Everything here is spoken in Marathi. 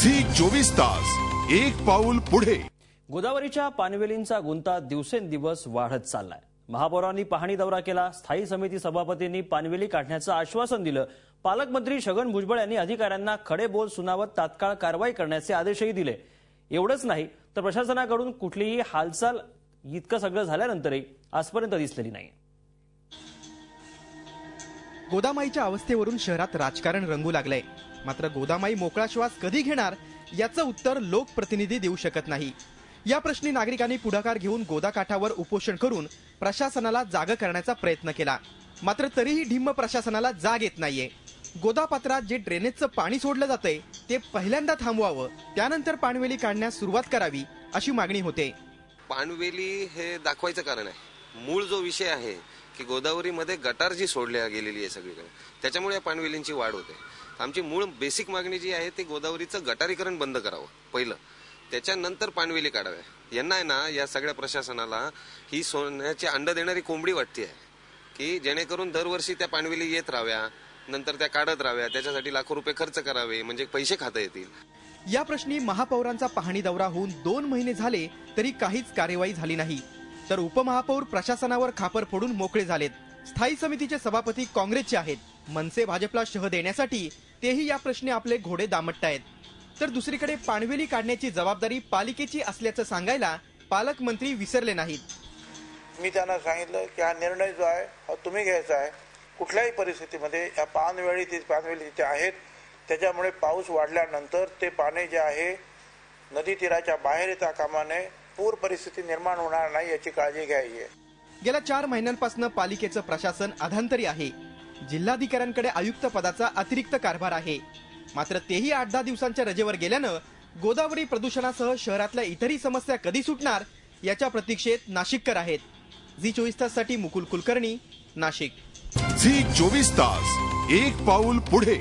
झी 24 तास एक पाऊल पुढे। गोदावरीच्या पानवेलींचा गुंता दिवसेंदिवस वाढत चाललाय। महापौरांनी पाहणी दौरा केला। स्थायी समिती सभापतींनी पानवेली काढण्याचं आश्वासन दिलं। पालकमंत्री छगन भुजबळ यांनी अधिकाऱ्यांना खडे बोल सुनावत तात्काळ कारवाई करण्याचे आदेशही दिले। एवढंच नाही तर प्रशासनाकडून कुठलीही हालचाल इतकं सगळं झाल्यानंतरही आजपर्यंत दिसलेली नाही। गोदामाईच्या अवस्थेवरून शहरात राजकारण रंगू लागलंय। मात्र गोदामाई मोकळा श्वास कधी घेणार याचं उत्तर लोकप्रतिनिधी देऊ शकत नाही। या प्रश्नी नागरिकांनी पुढाकार घेऊन गोदाकाठावर उपोषण करून प्रशासनाला जाग करण्याचा प्रयत्न केला। मात्र तरीही ढिम्म प्रशासनाला जाग येत नाहीये। गोदापात्रात जे ड्रेनेजचं पाणी सोडलं जातंय ते पहिल्यांदा थांबवावं, त्यानंतर पानवेली काढण्यास सुरुवात करावी अशी मागणी होते। पानवेली हे दाखवायचं कारण आहे। मूळ जो विषय आहे की गोदावरीमध्ये गटार जी सोडल्या गेलेली आहे सगळीकडे, त्याच्यामुळे या पानवेलींची वाढ होते। आमची मूळ बेसिक मागणी जी आहे ती गोदावरीचं गटारीकरण बंद करावं पहिलं, त्याच्यानंतर पानवेली काढाव्या। यांना आहे ना या सगळ्या प्रशासनाला ही सोन्याची अंड देणारी कोंबडी वाटते आहे की जेणेकरून दरवर्षी त्या पानवेली येत राहाव्या, नंतर त्या काढत राहाव्या, त्याच्यासाठी लाखो रुपये खर्च करावे म्हणजे पैसे खाता येतील। या प्रश्नी महापौरांचा पाहणी दौरा होऊन 2 महिने झाले तरी काहीच कार्यवाही झाली नाही। तर उपमहापौर प्रशासनावर खापर फोडून मोकळे झालेत। स्थायी समितीचे सभापती काँग्रेसचे आहेत। मनसे भाजपला शह देण्यासाठी तेही या प्रश्नी आपले घोडे दामटतायत। तर दुसरीकडे पानवेली काढण्याची जबाबदारी पालिकेची असल्याचं सांगायला पालकमंत्री विसरले नाहीत। मी त्यांना सांगितलं की हा निर्णय जो आहे हा तुम्ही घ्यायचा आहे। कुठल्याही परिस्थितीमध्ये या पानवेली तिथे आहेत, त्याच्यामुळे पाऊस वाढल्यानंतर ते पाणी जे आहे नदी तीराच्या बाहेर येता कामा नये, पूर परिस्थिती निर्माण होणार नाही याची काळजी घ्यायची आहे। गेल्या 4 महिन्यांपासून पालिकेचं प्रशासन अधांतरी आहे। जिल्हाधिकाऱ्यांकडे आयुक्त पदाचा अतिरिक्त कारभार आहे। मात्र तेही 8-10 दिवसांच्या रजेवर गेल्यानं गोदावरी प्रदूषणासह शहरातल्या इतरही समस्या कधी सुटणार याच्या प्रतीक्षेत नाशिककर आहेत। झी 24 ताससाठी मुकुल कुलकर्णी, नाशिक। झी 24 तास एक पाऊल पुढे।